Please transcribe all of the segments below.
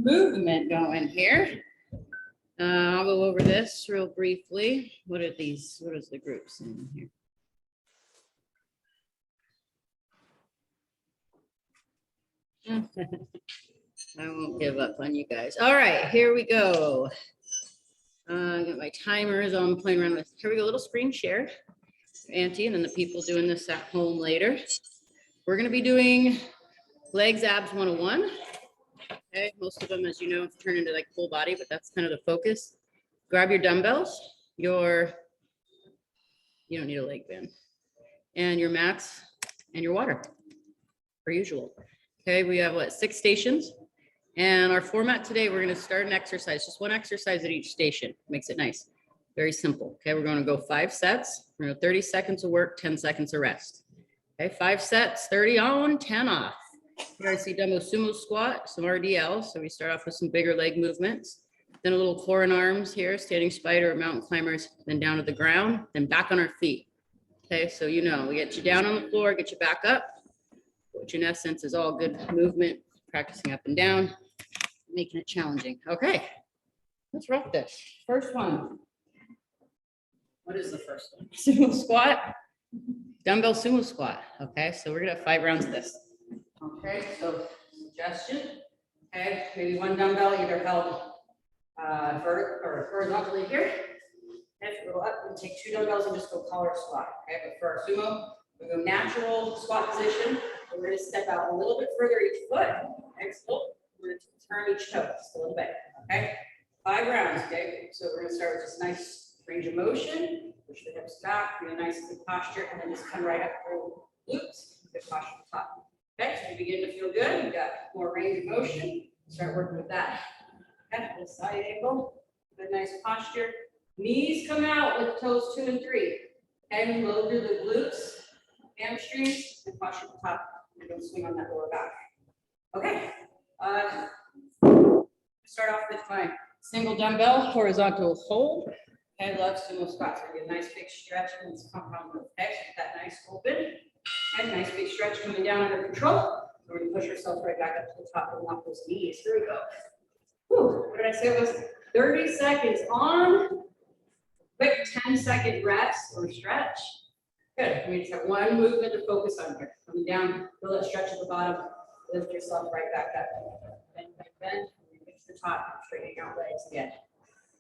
movement going here. I'll go over this real briefly. What are these? What is the groups in here? I won't give up on you guys. All right, here we go. I got my timers on, playing around with. Here we go, a little screen share. Auntie, and then the people doing this at home later. We're gonna be doing legs, abs 101. Okay, most of them, as you know, turn into like full body, but that's kind of the focus. Grab your dumbbells, you don't need a leg band, and your mats and your water, per usual. Okay, we have what, 6 stations? And our format today, we're gonna start an exercise, just one exercise at each station. Makes it nice, very simple. Okay, we're gonna go 5 sets. We're gonna 30 seconds of work, 10 seconds of rest. Okay, 5 sets, 30 on, 10 off. Here I see demo sumo squat, some RDL. So we start off with some bigger leg movements, then a little core and arms here, standing spider or mountain climbers, then down to the ground, then back on our feet. Okay, so we get you down on the floor, get you back up, which in essence is all good movement, practicing up and down, making it challenging. Okay, let's rock this. First one. What is the first one? Sumo squat, dumbbell sumo squat. Okay, so we're gonna have 5 rounds of this. Okay, so suggestion. Okay, maybe one dumbbell either held vertical or horizontally here. And if you go up, and take 2 dumbbells and just go collar squat. Okay, but for our sumo, we go natural squat position. We're going to step out a little bit further each foot. Excellent. We're going to turn each toe just a little bit. Okay, 5 rounds. Okay, so we're going to start with this nice range of motion. Push the hips back, do a nice good posture, and then just come right up through glutes. Good posture at the top. Okay, so you begin to feel good. You've got more range of motion. Start working with that. Okay, the side angle. Good, nice posture. Knees come out with toes 2 and 3. Okay, flow through the glutes, hamstrings, and posture at the top. And don't swing on that lower back. Okay. Start off with my single dumbbell horizontal hold. Okay, love sumo squats. So get a nice big stretch and it's compound move. Okay, so get that nice open. Okay, nice big stretch coming down under control. We're going to push ourselves right back up to the top and lock those knees. Here we go. Whew, what did I say? It was 30 seconds on. Quick 10-second rest or stretch. Good. We just have one movement to focus on here. Coming down, feel that stretch at the bottom. Lift yourself right back up. Bend, bend, bend. Reach the top. Straightening out legs again.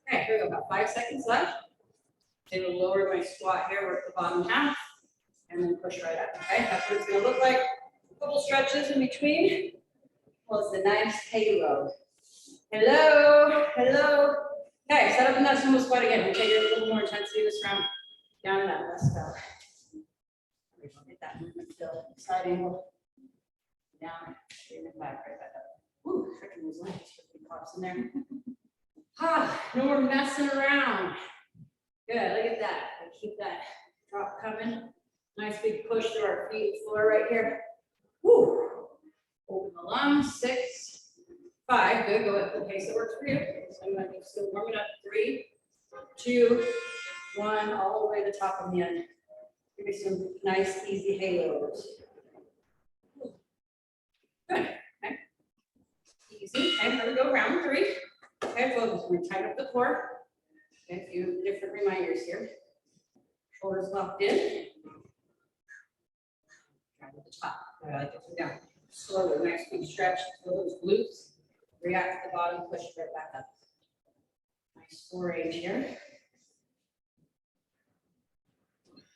Okay, here we go. About 5 seconds left. Okay, we'll lower my squat here. Work the bottom half. And then push right up. Okay, that's what it's going to look like. A couple stretches in between. Well, it's a nice halo. Hello, hello. Okay, set up in that sumo squat again. We'll take it a little more intensity this round. Down and up. Let's go. Get that movement still. Side angle. Down. Straighten it back. Right back up. Woo, freaking those legs. Pops in there. No more messing around. Good. Look at that. Keep that drop coming. Nice big push through our feet and floor right here. Woo. Open the lungs. 6, 5. Good. Go at the pace that works for you. So I'm going to still warm it up. 3, 2, 1. All the way to the top and the end. Give me some nice, easy halos. Good. Okay. Easy. Okay. Here we go. Round 3. Okay. Focus. We're going to tighten up the core. Okay, a few different reminders here. Shoulders locked in. Try to the top. I like it from down. Slowly, nice big stretch. Feel those glutes. React to the bottom, push right back up. Nice full range here.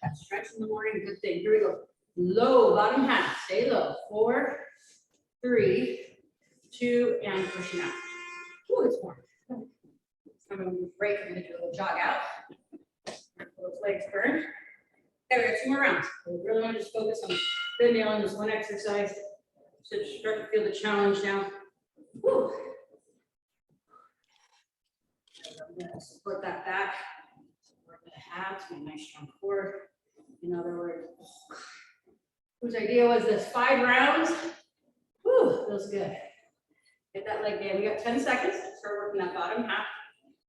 That stretch in the morning, good thing. Here we go. Low, bottom half. Stay low. 4, 3, 2, and pushing out. Ooh, it's warm. I'm going to break. I'm going to do a little jog out. Those legs burn. Okay, we got 2 more rounds. We really want to just focus on good nailing this one exercise. So start to feel the challenge now. Woo. I'm going to support that back. Support the abs, my nice strong core. In other words, whose idea was this? 5 rounds. Woo, feels good. Get that leg down. We got 10 seconds. Start working that bottom half.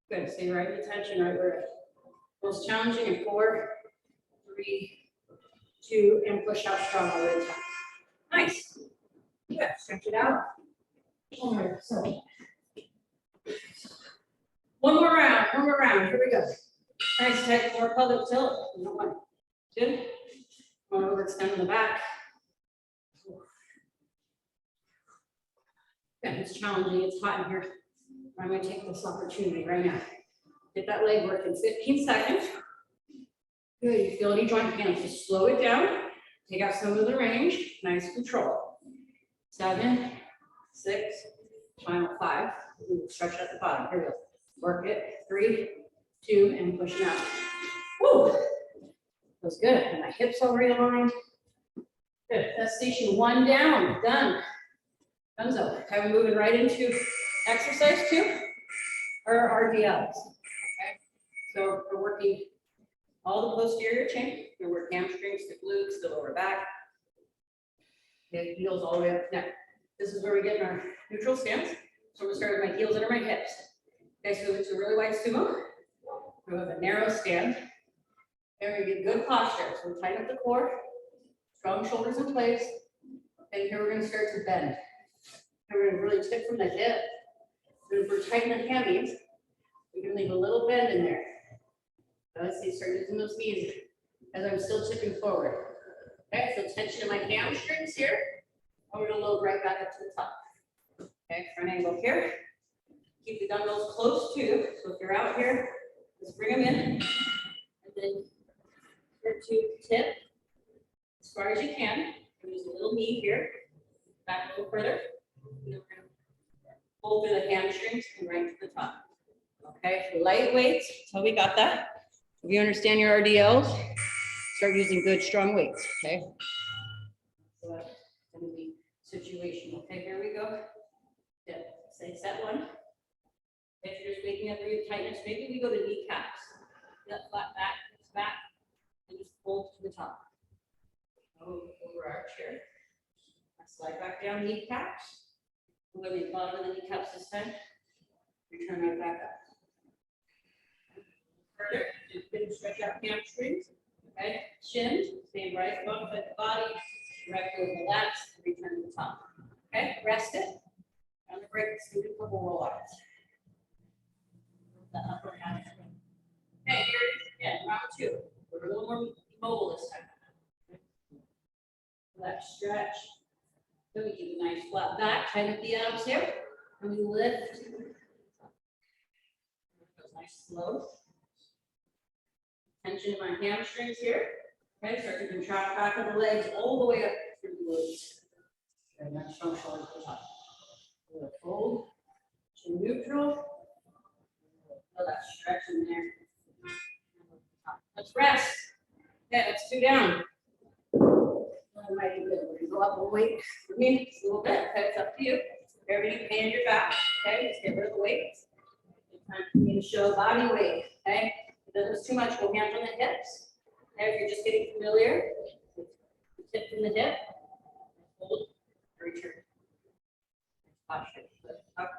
Good. Stay right in the tension, right where it's most challenging. In 4, 3, 2, and push out strong all the way to the top. Nice. Good. Stretch it out. One more. So arm around. Here we go. Nice tight core pelvic tilt. Good. Come on over, extend in the back. Yeah, it's challenging. It's hot in here. I'm going to take this opportunity right now. Get that leg work in 15 seconds. Good. You feel any joint pain. Just slow it down. Take out some of the range. Nice control. 7, 6, final 5. Ooh, stretch at the bottom. Here we go. Work it. 3, 2, and push now. Woo! Feels good. And my hips are realigned. Good. That's station 1 down. Done. Dunzo. Okay, we're moving right into exercise 2, or RDLs. Okay, so we're working all the posterior chain. We work hamstrings, the glutes, the lower back. Okay, heels all the way up neck. This is where we get in our neutral stance. So we're starting with my heels under my hips. Okay, so it's a really wide sumo. We have a narrow stand. And we get good posture. So we tighten up the core, strong shoulders in place. And here we're going to start to bend. And we're going to really tip from the hip. So if we're tightening the hammies, we can leave a little bend in there. So let's see, start using those knees as I'm still tipping forward. Okay, so tension in my hamstrings here. And we're going to load right back up to the top. Okay, front angle here. Keep the dumbbells close to you. So if you're out here, just bring them in. And then start to tip as far as you can. Use a little knee here. Back a little further. And then we're going to pull through the hamstrings and right to the top. Okay, light weights. So we got that. If you understand your RDLs, start using good strong weights. Okay. So that's going to be situational. Okay, here we go. Yeah, say set 1. If you're just waking up for your tightness, maybe we go to kneecaps. That flat back, hips back, and just fold to the top. Over our chair. Slide back down, kneecaps. We're going to the bottom of the kneecaps this time. Return right back up. Further, just good stretch out hamstrings. Okay, shins, stay right above the body, directly relax, return to the top. Okay, rest it. On the break, let's do a couple roll-outs. The upper half. Okay, here it is again, round 2. We're a little more mobile this time. Left stretch. Then we keep a nice flat back, tighten up the abs here, and we lift. Nice slow. Tension in my hamstrings here. Okay, start to contract back of the legs all the way up through the glutes. Okay, nice strong shoulders to the top. We'll fold to neutral. Feel that stretch in there. Let's rest. Okay, that's 2 down. Might be good. We're going to go up a weight for me just a little bit. Okay, it's up to you. Wherever you can in your back. Okay, just get rid of the weights. It's time for me to show body weight. Okay, if it was too much, go hands on the hips. Okay, if you're just getting familiar, tip from the hip, hold, return. Posture. Up.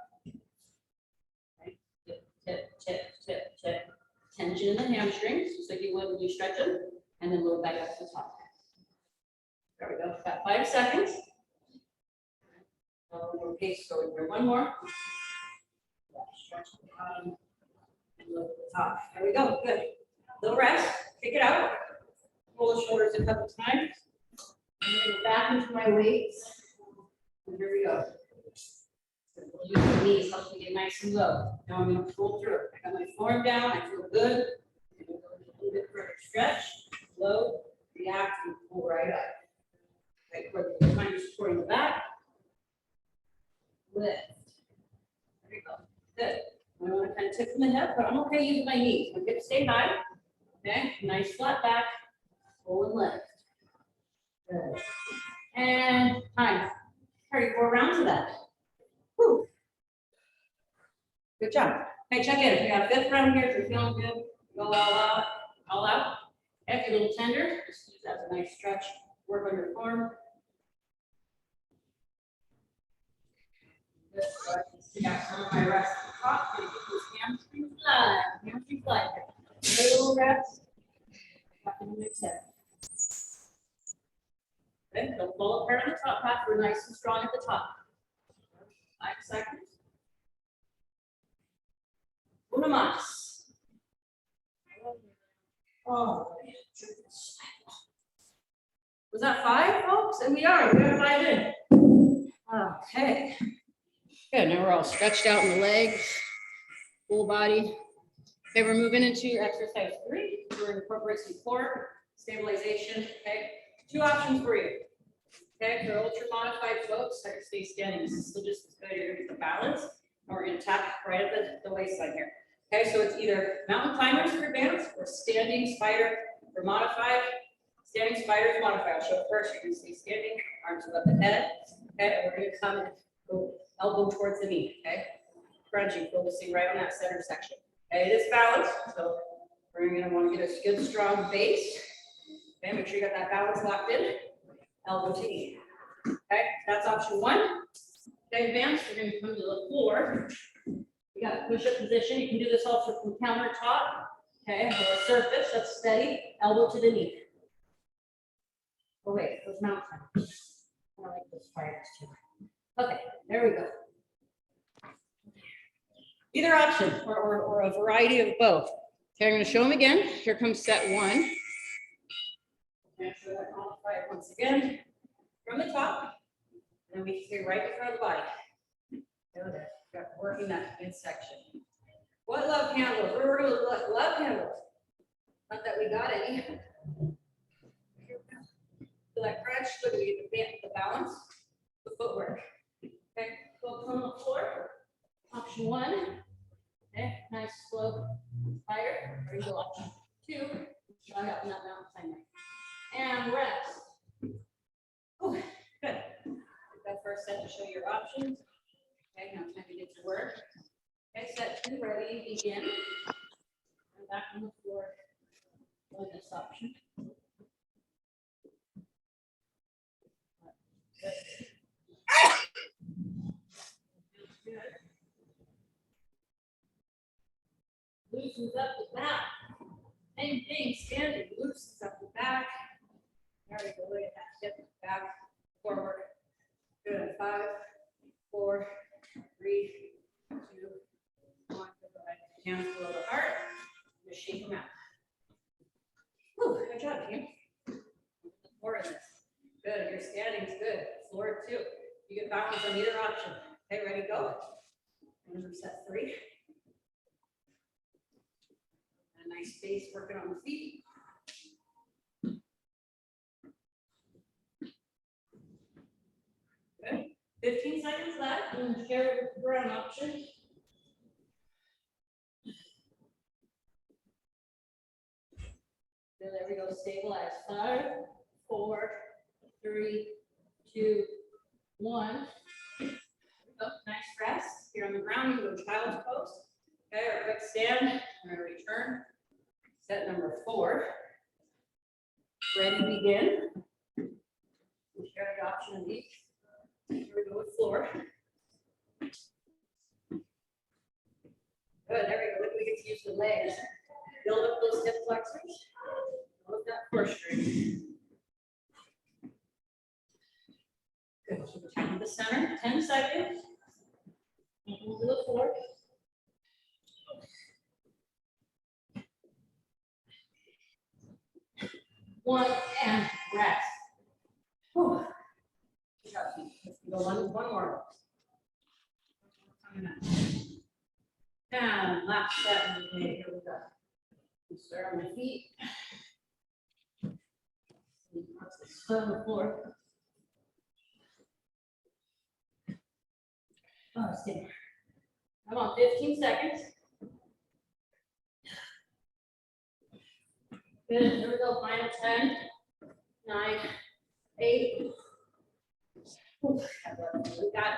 Okay, tip, tip, tip, tip, tip. Tension in the hamstrings, just like you would when you stretch them, and then load back up to the top. There we go. Got 5 seconds. More pace going here. 1 more. Stretch the bottom and look at the top. There we go. Good. Little rest. Kick it out. Pull the shoulders a couple times. And then go back into my weights. And here we go. We'll use the knees, helps me get nice and low. Now I'm going to pull through. I got my form down. I feel good. I'm going to go a little bit further. Stretch, low, react, and pull right up. Right, for time supporting the back. Lift. There you go. Good. I want to kind of tip from the hip, but I'm okay using my knees. My hips stay high. Okay. Nice flat back. Pull and lift. Good. And time. 34 rounds of that. Whew. Good job. Hey, check in. We got a 5th round here. If you're feeling good, go all out. All out. If you're a little tender, just use that as a nice stretch. Work on your form. Good. So I can stick out some of my rest at the top. Keep those hamstrings flat. Hamstring flat. A little rest. Back in the mix head. Okay. Don't fall apart on the top half. We're nice and strong at the top. 5 seconds. Una más. Was that 5, folks? And we are 5 in. Okay. Good, now we're all stretched out in the legs, full body. Okay, we're moving into exercise 3. We're going to incorporate some core stabilization. Okay, 2 options for you. Okay, for ultra modified folks, start to stay standing. This is still just as good. You're going to get the balance, and we're going to tap right at the waistline here. Okay, so it's either mountain climbers for advanced or standing spider for modified. Standing spider is modified. I'll show it first. You're going to stay standing, arms above the head. Okay, and we're going to come and go elbow towards the knee. Okay, crunching, focusing right on that center section. Okay, it is balanced, so we're going to want to get a good strong base. Okay, make sure you got that balance locked in. Elbow to knee. Okay, that's option 1. Okay, advanced, we're going to come to the floor. You got a push-up position. You can do this also from countertop. Okay, or a surface that's steady. Elbow to the knee. Oh wait, those mountain climbers. I like those spiders too. Okay, there we go. Either option or a variety of both. Okay, I'm going to show them again. Here comes set 1. And show that modified once again from the top, and then we stay right in front of the body. There, working that midsection. What love handles? We're going to love handles. Not that we got any. So that crunch, look at the balance, the footwork. Okay, focus on the floor. Option 1. Okay, nice slow spider. There you go. Option 2. Shut up in that mountain climber. And rest. Oh, good. That first set to show your options. Okay, now time to get to work. Okay, set 2, ready, begin. And back on the floor on this option. Good. Good. Loosens up the back. Same thing, standing, loosens up the back. There we go, look at that, step back, forward. Good, 5, 4, 3, 2, 1. Hands below the heart. Just shake them out. Whew, good job, team. More in this. Good, your standing's good. Floor 2. You get balance on either option. Okay, ready, go. And set 3. A nice space working on the feet. Good. 15 seconds left. And share with the ground option. Good, there we go. Stabilize. 5, 4, 3, 2, 1. Oh, nice rest. Here on the ground, you go child's pose. Okay, or quick stand. We're going to return. Set number 4. Ready, begin. We share the option of each. Here we go with floor. Good, there we go. We get to use the legs. Build up those hip flexors. Build up that core strength. Good. So return to the center. 10 seconds. And we'll do the floor. One and rest. Whew. Good job, team. Let's go one more. And last set of the day. Here we go. We start on my feet. On the floor. Oh, stay. Come on, 15 seconds. Good, here we go, final 10, 9, 8. We got,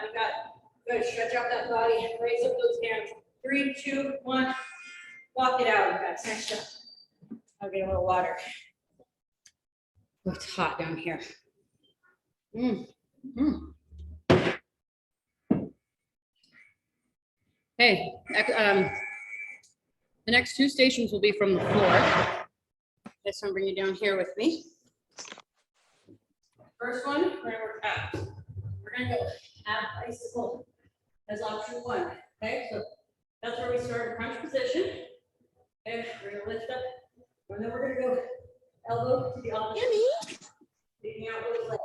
good, stretch out that body, raise up those hands. 3, 2, 1, walk it out, you guys, nice job. I'll get a little water. Oh, it's hot down here. Hey, the next 2 stations will be from the floor. This one, bring you down here with me. First one, we're going to work abs. We're going to go ab bicycle as option 1. Okay, so that's where we start in crunch position. Okay, we're going to lift up, and then we're going to go elbow to the opposite. Taking out those legs.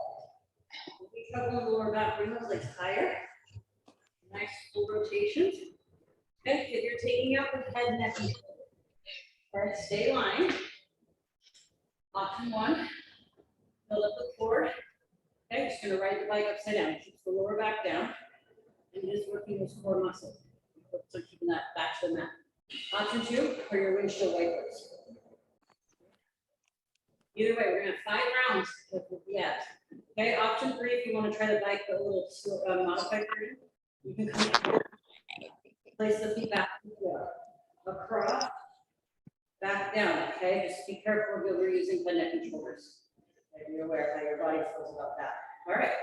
If you trouble in the lower back, bring those legs higher. Nice full rotations. Okay, if you're taking out the head, neck, and shoulder. All right, stay lined. Option one, fill up the core. Okay, just gonna ride the bike upside down. Keep the lower back down. And just working those core muscles. So keeping that back to the mat. Option two, for your windshield wipers. Either way, we're gonna have 5 rounds with the abs. Okay, option three, if you want to try the bike, but a little modified version, you can come place the feet back across, back down. Okay, just be careful if you're using the neck and shoulders. Okay, you're aware of how your body feels about that. All right,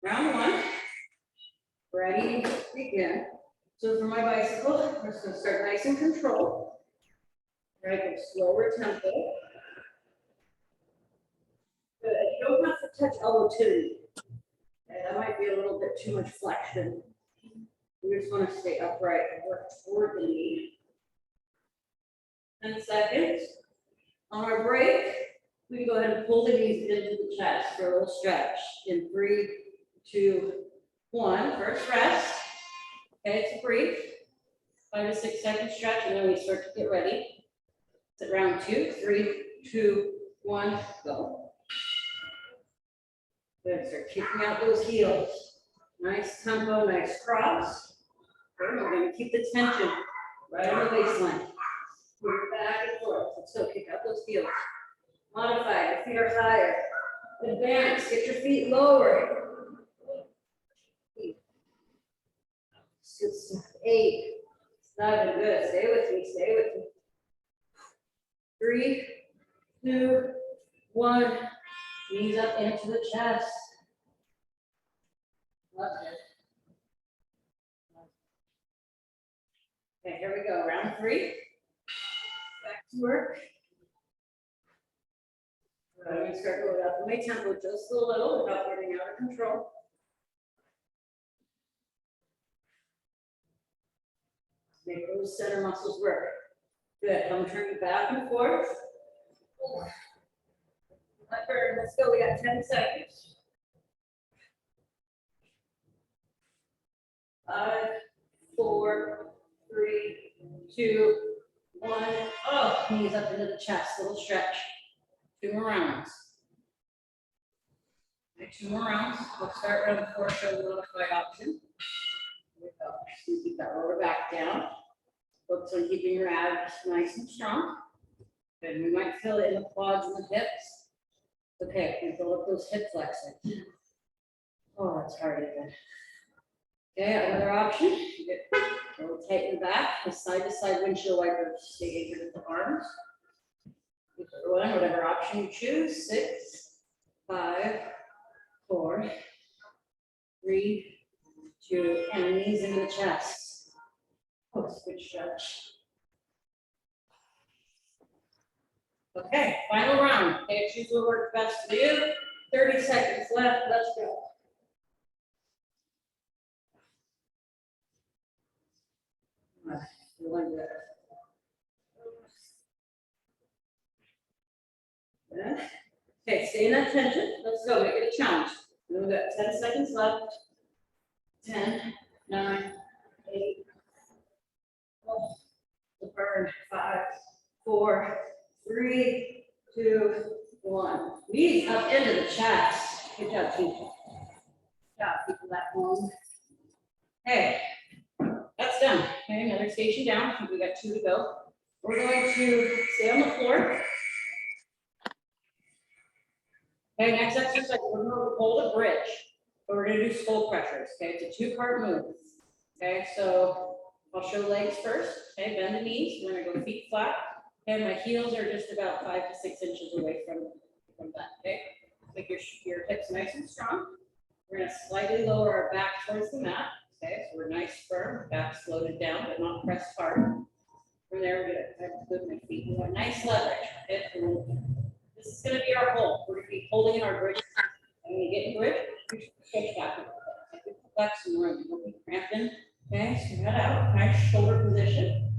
round one. Ready to begin. So for my bicycle, I'm just going to start nice and controlled. Right, go slower tempo. Good. You don't have to touch elbow to the knee. Okay, that might be a little bit too much flexion. We just want to stay upright and work toward the knee. 10 seconds. On our break, we can go ahead and pull the knees into the chest for a little stretch. In 3, 2, 1. First rest. Okay, it's a brief 5 to 6 second stretch, and then we start to get ready. It's at round 2. 3, 2, 1, go. Good. Start kicking out those heels. Nice tempo, nice cross. Okay, we're going to keep the tension right on the waistline. Move back and forth. Let's go. Kick out those heels. Modify. Your feet are higher. Advance. Get your feet lower. 6, 8, 7, good. Stay with me, stay with me. 3, 2, 1. Knees up into the chest. Love it. Okay, here we go. Round 3. Back to work. I'm going to start going up in my tempo just a little without getting out of control. Make those center muscles work. Good. I'm turning back and forth. Let burn. Let's go. We got 10 seconds. 5, 4, 3, 2, 1. Oh, knees up into the chest. Little stretch. 2 more rounds. Okay, 2 more rounds. We'll start round 4. Show the modified option. Here we go. So keep that lower back down. Focus on keeping your abs nice and strong. Good. We might feel it in the quads and the hips. Okay, we build up those hip flexors. Oh, that's hard again. Okay, another option. Good. We'll tighten the back. The side to side windshield wiper. Stay anchored with the arms. One, whatever option you choose. 6, 5, 4, 3, 2, and knees into the chest. Oh, good stretch. Okay, final round. Okay, choose what works best for you. 30 seconds left. Let's go. Feeling good. Yeah. Okay, stay in that tension. Let's go. Make it a challenge. We've got 10 seconds left. 10, 9, 8. Oh, the burn. 5, 4, 3, 2, 1. Knees up into the chest. Good job, people. Good job, people that home. Okay, that's done. Okay, another station down. We got 2 to go. We're going to stay on the floor. Okay, next exercise, we're going to hold a bridge, but we're going to do skull pressures. Okay, it's a 2-part move. Okay, so I'll show legs first. Okay, bend the knees. We're going to go feet flat. Okay, my heels are just about 5 to 6 inches away from that. Okay, make your hips nice and strong. We're going to slightly lower our back towards the mat. Okay, so we're nice firm, back loaded down, but not pressed hard. From there, we're going to move my feet. We want nice leverage. Okay, this is going to be our hold. We're going to be holding in our bridge. And when you get in bridge, you should stretch back a little bit. Flex some room. Don't be cramped in. Okay, so head out. Nice shoulder position.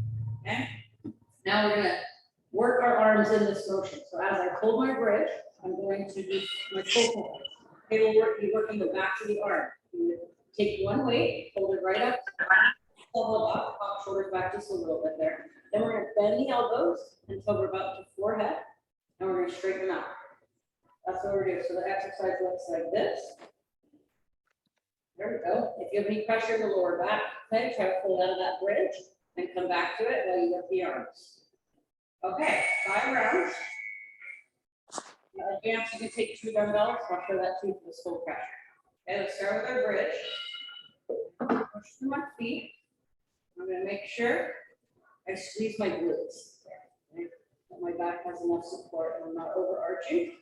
Okay. Now we're going to work our arms in this motion. So as I hold my bridge, I'm going to do my focal. Okay, we're working the backs of the arm. Take one weight, hold it right up, elbow up, pop shoulders back just a little bit there. Then we're going to bend the elbows until we're about to forehead, and we're going to straighten them out. That's what we're doing. So the exercise looks like this. There we go. If you have any pressure in the lower back, okay, try to pull out of that bridge and come back to it while you lift the arms. Okay, 5 rounds. Now, advance, you can take 2 dumbbells. I'll show that too for the full pressure. Okay, let's start with our bridge. Push through my feet. I'm going to make sure I squeeze my glutes. Okay? That my back has enough support and I'm not overarching.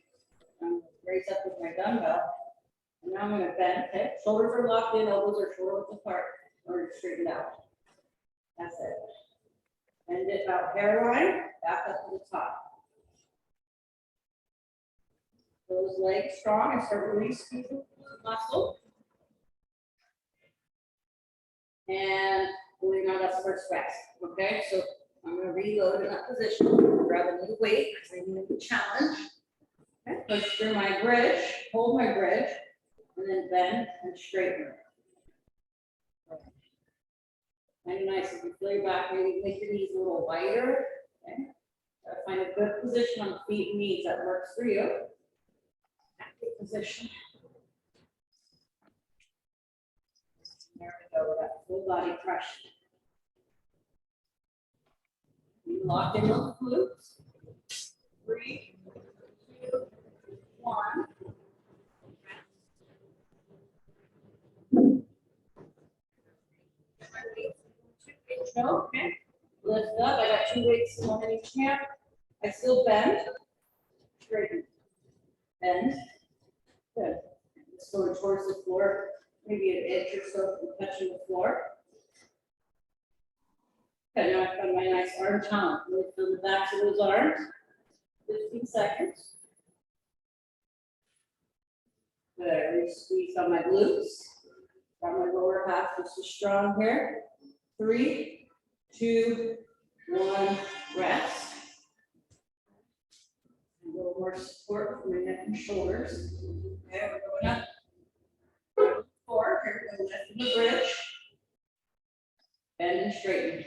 I'm raise up with my dumbbell. And now I'm going to bend. Okay, shoulders are locked in, elbows are shoulder width apart. Or straighten out. That's it. Bend it about hairline, back up to the top. Those legs strong and start really squeezing the muscle. And moving on, that's first rest. Okay, so I'm going to reload in that position. Grab a little weight because I need a challenge. Okay, push through my bridge, hold my bridge, and then bend and straighten. And nice, if you feel your back, maybe make your knees a little wider. Okay, find a good position on the feet and knees that works for you. Active position. There we go, that full body pressure. You lock in those glutes. 3, 2, 1. Okay, lift up. I got 2 weights on each hand. I still bend, straighten, bend. Good. Just going towards the floor, maybe an inch or so from touching the floor. Okay, now I found my nice arm tunnel. Really feel the backs of those arms. 15 seconds. Good. Really squeeze on my glutes. Got my lower half just as strong here. 3, 2, 1, rest. A little more support for my neck and shoulders. Okay, we're going up. 4, here we go, lifting the bridge. Bend and straighten.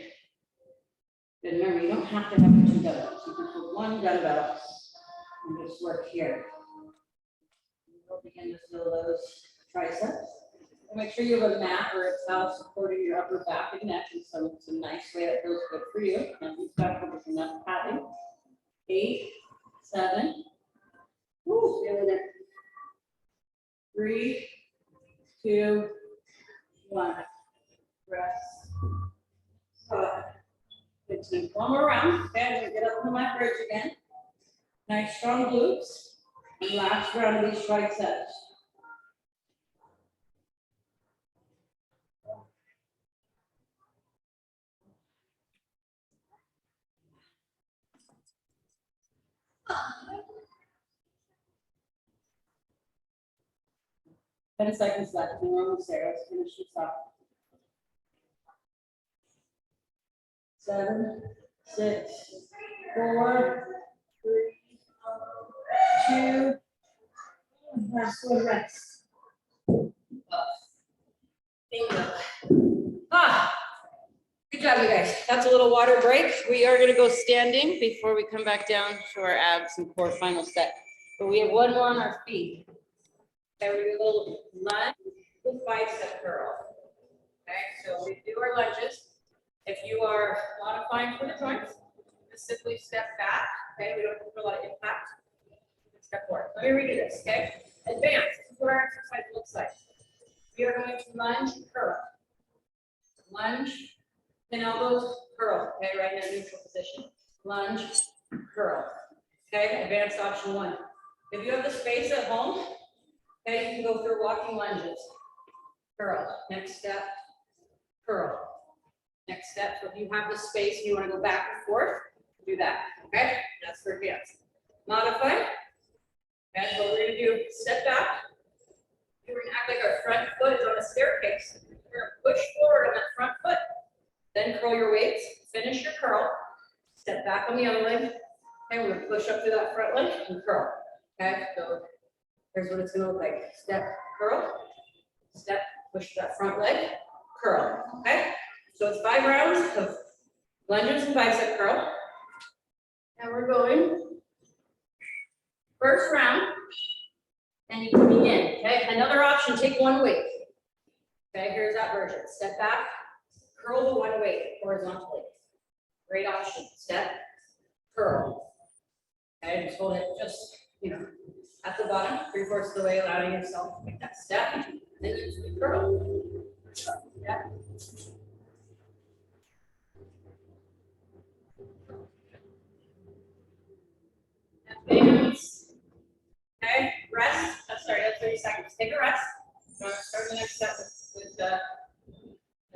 And remember, you don't have to have 2 dumbbells. You can put 1 dumbbell and just work here. We'll begin to feel those triceps. Make sure you have a mat or a towel supporting your upper back and neck in some nice way that feels good for you. And you've got enough padding. 8, 7. Woo, feeling it. 3, 2, 1. Rest. Good. One more round. Okay, I'm gonna get up on my bridge again. Nice strong glutes. And last round of these triceps. Ten seconds left. We're almost there. Let's finish this up. 7, 6, 4, 3, 2. Last one, rest. Good job, you guys. That's a little water break. We are going to go standing before we come back down to our abs and core final set. But we have one more on our feet. Okay, we do a little lunge with bicep curl. Okay, so we do our lunges. If you are modifying for the joints, just simply step back. Okay, we don't put a lot of impact. Step forward. Let me redo this. Okay, advance. This is what our exercise looks like. We are going to lunge, curl, lunge, pin elbows, curl. Okay, right in that neutral position. Lunge, curl. Okay, advanced option 1. If you have the space at home, okay, you can go through walking lunges. Curl. Next step, curl. Next step. So if you have the space and you want to go back and forth, do that. Okay, that's for advanced. Modify. That's what we're going to do. Step back. We're going to act like our front foot is on a staircase. We're going to push forward on that front foot. Then curl your weights. Finish your curl. Step back on the other leg. Okay, we're gonna push up through that front leg and curl. Okay, so here's what it's gonna look like. Step, curl, step, push that front leg, curl. Okay, so it's 5 rounds of lunges and bicep curl. And we're going first round, and you can begin. Okay, another option, take one weight. Okay, here's that version. Step back, curl the one weight horizontally. Great option. Step, curl. Okay, just hold it just, at the bottom, 3/4 of the way, allowing yourself to make that step. And then you just curl. Yeah. Advance. Okay, rest. Sorry, that's 30 seconds. Take a rest. I'm going to start the next step with the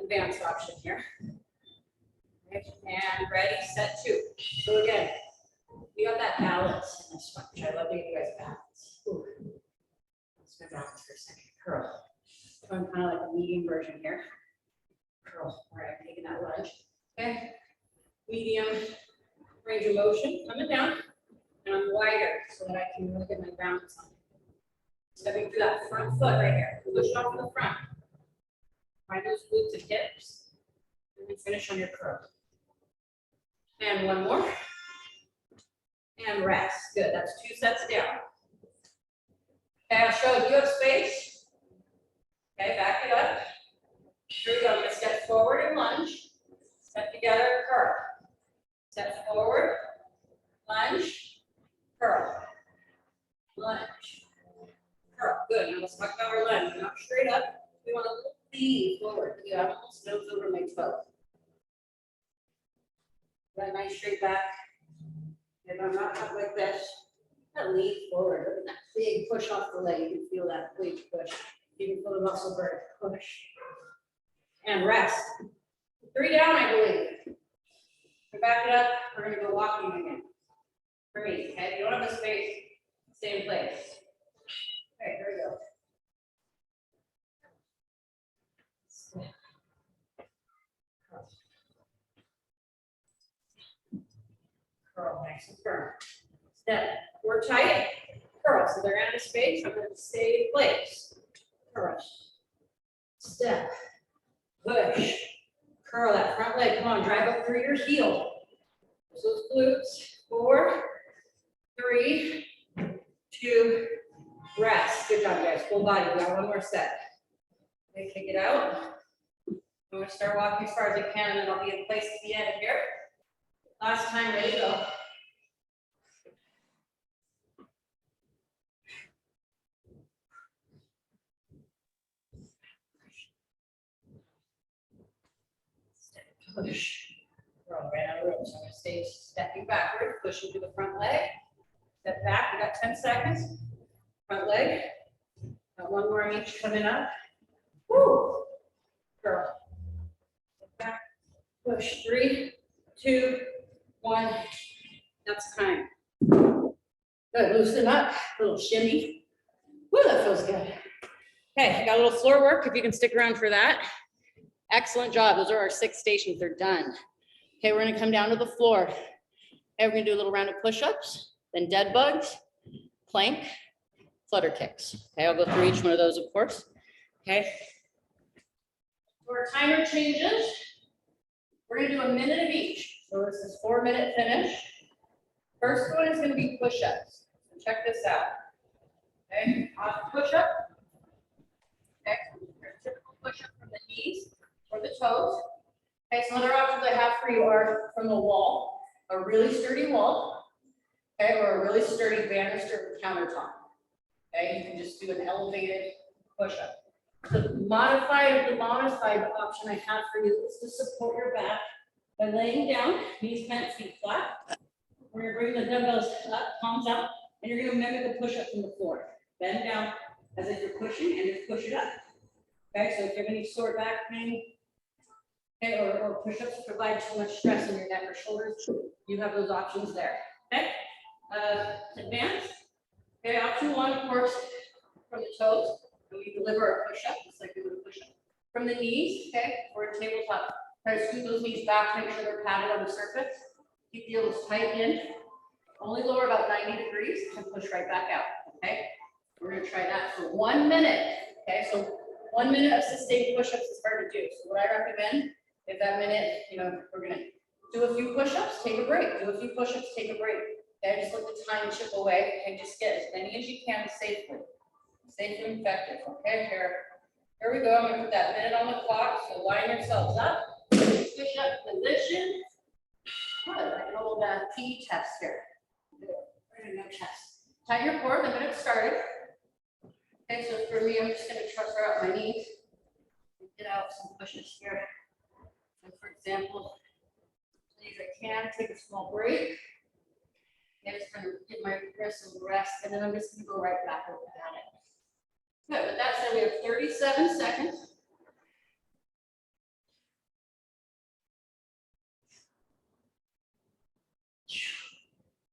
advanced option here. Okay, and ready, set, 2. So again, we got that balance in this one, which I love to give you guys balance. Ooh. Let's go balance for a second. Curl. So I'm kind of like a medium version here. Curl. All right, I'm taking that lunge. Okay. Medium range of motion coming down, and I'm wider so that I can really get my balance on it. Stepping through that front foot right here. Push off in the front. Find those glutes and hips. And then finish on your curl. And one more. And rest. Good. That's 2 sets down. Okay, I'll show if you have space. Okay, back it up. Here we go. I'm going to step forward and lunge. Step together, curl. Step forward, lunge, curl. Lunge, curl. Good. Now let's talk about our lunge. We're not straight up. We want to lean forward. Yeah, I'm almost nose over my toe. That nice straight back. If I'm not up like this, I lean forward. Look at that big push off the leg. You can feel that big push. You can feel the muscle burn. Push. And rest. 3 down, I believe. To back it up, we're going to go walking again. For me, okay? If you don't have the space, stay in place. Okay, here we go. Curl, nice and firm. Step, we're tight, curl. So they're out of space, I'm going to stay in place. Curl. Step, push, curl that front leg. Come on, drive up through your heel. Those glutes. 4, 3, 2, rest. Good job, guys. Full body. We got one more set. Okay, kick it out. I'm going to start walking as far as I can, and then I'll be in place at the end here. Last time, ready to go. Push. We're all right out of the room, so I'm going to stay stepping backward, pushing to the front leg. Step back. We got 10 seconds. Front leg. Got one more on each coming up. Woo. Curl. Step back. Push. 3, 2, 1. That's time. Good. Loosen up. A little shimmy. Woo, that feels good. Okay, got a little floor work. If you can stick around for that. Excellent job. Those are our 6 stations. They're done. Okay, we're going to come down to the floor. Okay, we're going to do a little round of push-ups, then dead bugs, plank, flutter kicks. Okay, I'll go through each one of those, of course. Okay. For our timer changes, we're going to do a minute of each. So this is 4-minute finish. First one is going to be push-ups. So check this out. Okay, push-up. Okay, typical push-up from the knees or the toes. Okay, some other options I have for you are from the wall, a really sturdy wall, okay, or a really sturdy banister countertop. Okay, you can just do an elevated push-up. The modified option I have for you is to support your back by laying down, knees bent, feet flat. We're going to bring the dumbbells up, palms out, and you're going to mimic a push-up from the floor. Bend down as if you're pushing and just push it up. Okay, so if you have any sore back pain, okay, or push-ups provide too much stress in your neck or shoulders, you have those options there. Okay, advance. Okay, option 1, of course, from the toes. And we deliver a push-up, just like we would a push-up. From the knees, okay, or a tabletop. Try to scoot those knees back, make sure they're padded on the surface. Keep the heels tight in. Only lower about 90 degrees and push right back out, okay? We're gonna try that for 1 minute, okay? So 1 minute of sustained push-ups is hard to do. So what I recommend is that minute, we're gonna do a few push-ups, take a break. Do a few push-ups, take a break. Okay, just let the time chip away and just get as many as you can safely and effective, okay? Here we go, I'm gonna put that minute on the clock, so line yourselves up, push-up position. Good, like an old PE test here. Good, no chest. Tighten your core, the minute started. Okay, so for me, I'm just gonna transfer out my knees and get out some pushes here. So for example, please, I can take a small break. I'm just gonna get my wrists and rest, and then I'm just gonna go right back over at it. Good, with that said, we have 37 seconds.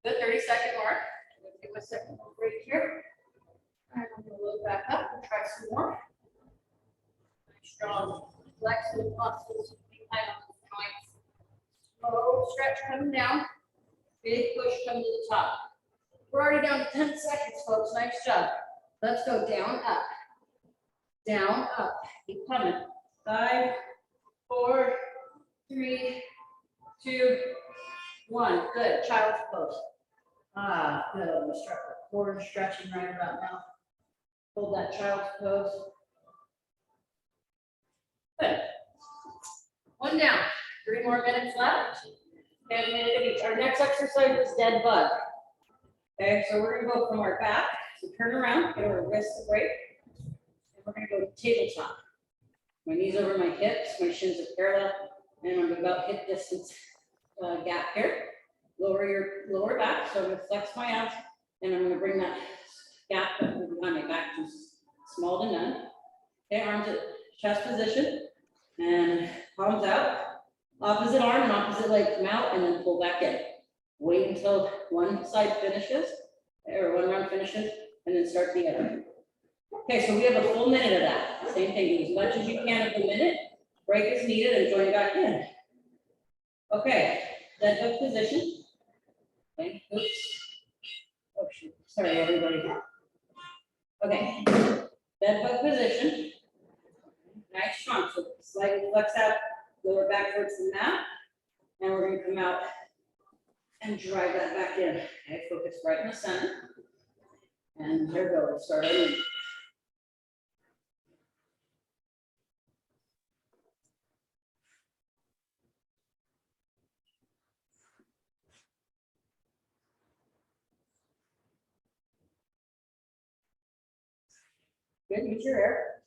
Good, 30-second mark. I'm gonna take my second little break here. And I'm gonna load back up and try some more. Nice, strong, flexible muscles behind the joints. Slow stretch coming down. Big push coming to the top. We're already down to 10 seconds, folks. Nice job. Let's go down, up. Down, up. Keep coming. 5, 4, 3, 2, 1. Good. Child's pose. Good. I'm gonna start the core stretching right about now. Hold that child's pose. Good. 1 down. 3 more minutes left. 10 minutes of each. Our next exercise is dead bug. Okay, so we're gonna go from our back. So turn around, get our wrists to break. And we're gonna go to tabletop. My knees over my hips, my shins are parallel, and I'm about hip distance gap here. Lower your lower back, so I'm gonna flex my abs, and I'm gonna bring that gap behind my back to small to none. Okay, arms at chest position, and palms out. Opposite arm and opposite leg come out, and then pull back in. Wait until one side finishes, or one round finishes, and then start the other. Okay, so we have a full minute of that. Same thing, do as much as you can of the minute, break as needed, and join back in. Okay, dead bug position. Okay, oops. Oh shoot, sorry everybody. Okay, dead bug position. Nice strong, so slightly flex out, lower back towards the mat, and we're gonna come out and drive that back in. Okay, focus right in the center. And there we go, we'll start over. Good, use your air.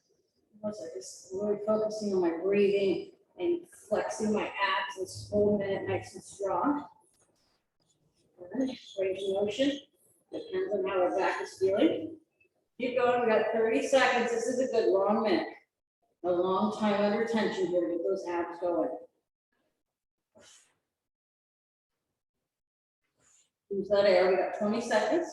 Just really focusing on my breathing and flexing my abs this whole minute nice and strong. Range of motion. Depends on how our back is feeling. Keep going, we got 30 seconds. This is a good long minute. A long time under tension here to get those abs going. Use that air, we got 20 seconds.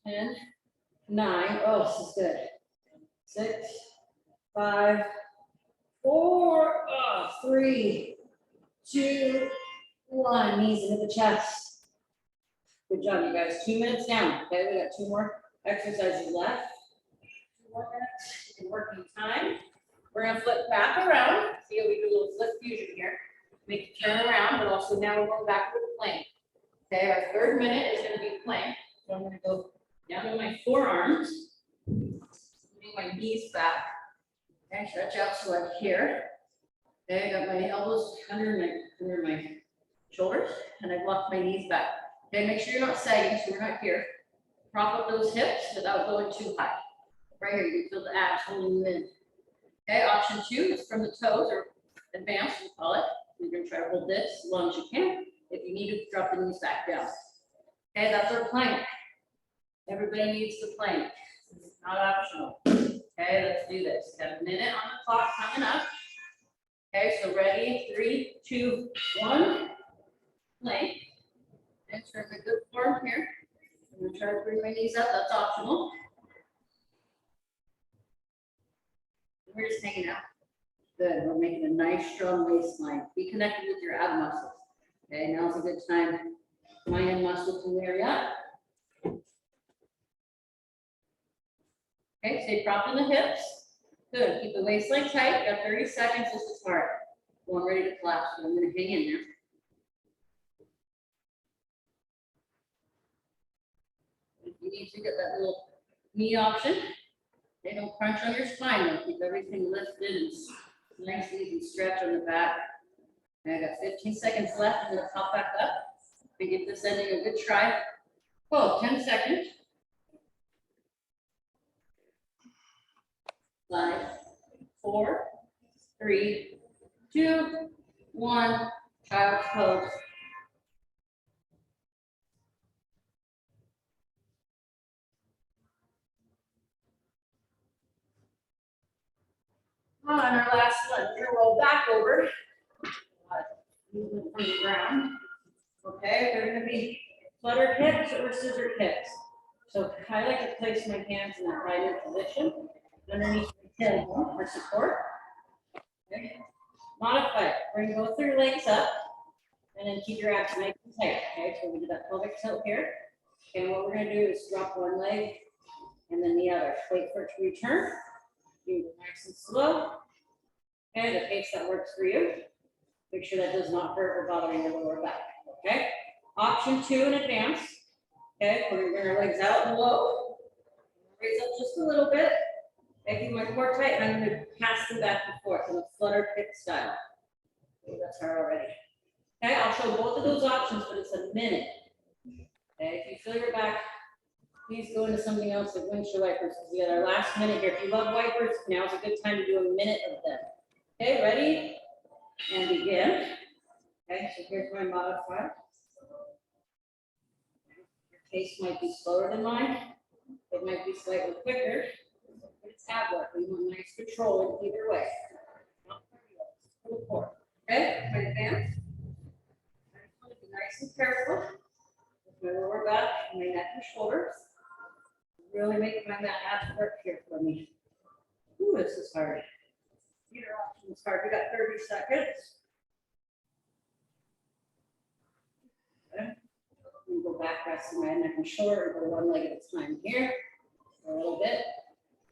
10, 9, oh, this is good. 6, 5, 4, 3, 2, 1. Knees into the chest. Good job, you guys. 2 minutes down. Okay, we got 2 more exercises left. 2 more minutes in working time. We're gonna flip back around. See how we do a little flip fusion here. Make the turn around, but also now we're going back to the plank. Okay, our 3rd minute is gonna be plank. So I'm gonna go down to my forearms, putting my knees back. Okay, stretch out so I'm here. Okay, I got my elbows under my shoulders, and I've locked my knees back. Okay, make sure you're not sagging, so we're not here. Prop up those hips without going too high. Right here, you can feel the abs holding you in. Okay, option 2 is from the toes, or advanced, we call it. You're gonna try to hold this as long as you can. If you need to, drop the knees back down. Okay, that's our plank. Everybody needs to plank. This is not optional. Okay, let's do this. Got a minute on the clock coming up. Okay, so ready? 3, 2, 1. Plank. And start a good form here. I'm gonna try to bring my knees up. That's optional. We're just hanging out. Good. We're making a nice, strong waistline. Be connected with your ab muscles. Okay, now's a good time. My end muscle to wear up. Okay, stay propped in the hips. Good. Keep the waistline tight. You got 30 seconds. This is hard. Well, I'm ready to collapse, so I'm going to hang in there. If you need to get that little knee option, they don't crunch on your spine. They'll keep everything lifted and nice, easy stretch on the back. And I got 15 seconds left. I'm going to pop back up and give this ending a good try. Oh, 10 seconds. 5, 4, 3, 2, 1. Child's pose. On our last one, we're gonna roll back over. Movement from the ground. Okay, they're gonna be flutter kicks or scissor kicks. So I like to place my hands in that right position underneath the tailbone for support. Okay. Modify it. Bring both your legs up and then keep your abs nice and tight. Okay, so we did that pelvic tilt here. Okay, what we're gonna do is drop one leg and then the other. Wait for it to return. Do it nice and slow. Okay, the pace that works for you. Make sure that does not hurt or bother your lower back. Okay. Option 2 in advance. Okay, we're gonna bring our legs out and low. Raise up just a little bit. Making my core tight, and I'm going to pass them back and forth in a flutter kick style. Okay, that's hard already. Okay, I'll show both of those options, but it's a minute. Okay, if you feel your back, please go into something else like windshield wipers, because we got our last minute here. If you love wipers, now's a good time to do a minute of them. Okay, ready? And begin. Okay, so here's my modifier. Your pace might be slower than mine. It might be slightly quicker. It's ab work. We want nice control in either way. Okay, my advance. I just want to be nice and careful with my lower back, my neck and shoulders. Really make my abs work here for me. Ooh, this is hard. Either option is hard. We got 30 seconds. Okay. We go back, resting my neck and shoulder, go one leg at a time here for a little bit.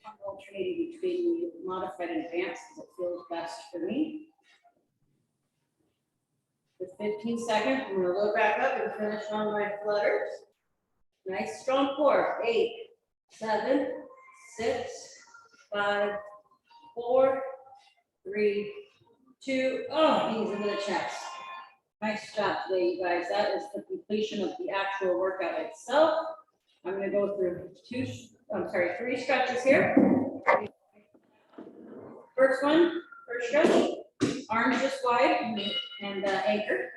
I'm alternating between modified and advanced because it feels best for me. With 15 seconds, I'm going to load back up and finish on my flutters. Nice strong core. 8, 7, 6, 5, 4, 3, 2. Oh, knees into the chest. Nice job today, you guys. That is the completion of the actual workout itself. I'm going to go through 3 stretches here. First stretch, arms just wide and anchor.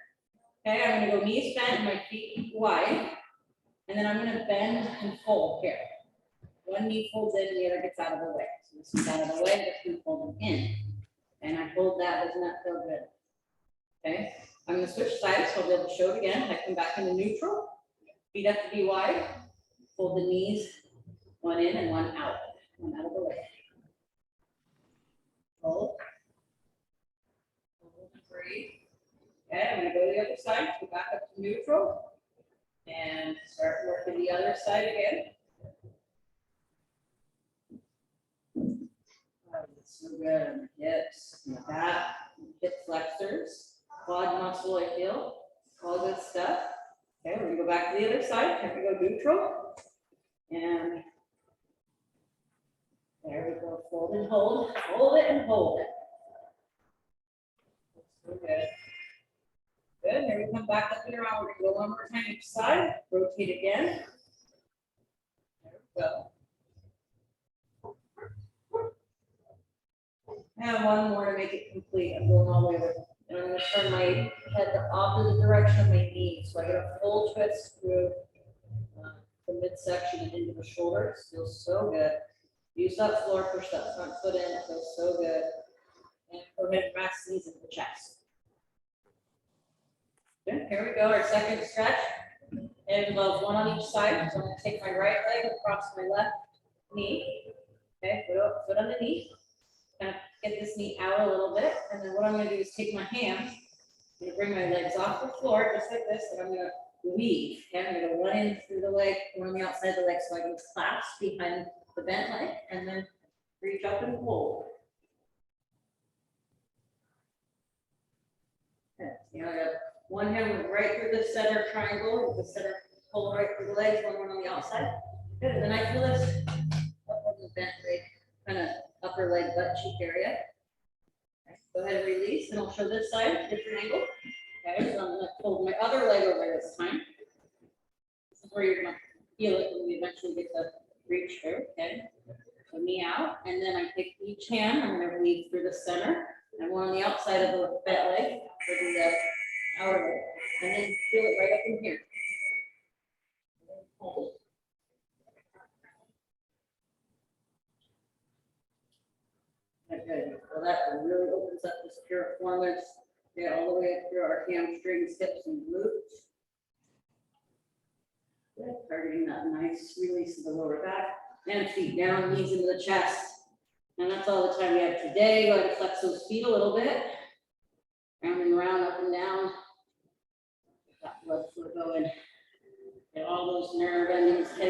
Okay, I'm going to go knees bent and my feet wide. And then I'm going to bend and fold here. One knee folds in and the other gets out of the way. So this is out of the way, this can fold in. And I hold that, doesn't that feel good? Okay, I'm going to switch sides so I'll be able to show it again. I come back into neutral, feet have to be wide, fold the knees, one in and one out of the way. Hold. Hold and breathe. Okay, I'm going to go to the other side, go back up to neutral, and start working the other side again. Oh, that's so good on the hips, and the back, hip flexors, quad muscle, I feel, all good stuff. Okay, we're going to go back to the other side. Here we go, neutral, and there we go, fold and hold it and hold it. So good. Good, here we come back up and around. We're gonna go one more time each side, rotate again. There we go. And one more to make it complete. I'm going all the way over. And I'm gonna turn my head the opposite direction of my knee. So I get a full twist through the midsection and into the shoulders. Feels so good. Use that floor, push that front foot in. It feels so good. And go ahead and rest these into the chest. Good. Here we go. Our second stretch. And involves one on each side. So I'm going to take my right leg across my left knee. Okay, foot underneath. Kind of get this knee out a little bit. And then what I'm gonna do is take my hands, I'm gonna bring my legs off the floor, just like this, and I'm gonna weave. Okay, I'm gonna one in through the leg, one on the outside of the leg, so I can clasp behind the bent leg, and then reach up and hold. Okay, so I got one hand right through the center triangle, the center pull right through the legs, one on the outside. Good, and then I feel this up on the bent leg, kind of upper leg, butt cheek area. Okay, go ahead and release, and I'll show this side, different angle. Okay, so I'm gonna fold my other leg over this time. This is where you're gonna feel it when we eventually get to reach there. Okay, so knee out, and then I take each hand, I'm gonna weave through the center, and one on the outside of the bent leg, for the outer leg, and then feel it right up in here. Hold. Okay, so that really opens up this piriformis, yeah, all the way up through our hamstrings, hips, and glutes. Good, targeting that nice release of the lower back, and feet down, knees into the chest. And that's all the time we have today. Go ahead and flex those feet a little bit. Round and round, up and down. That blood flow going. Get all those nerve endings.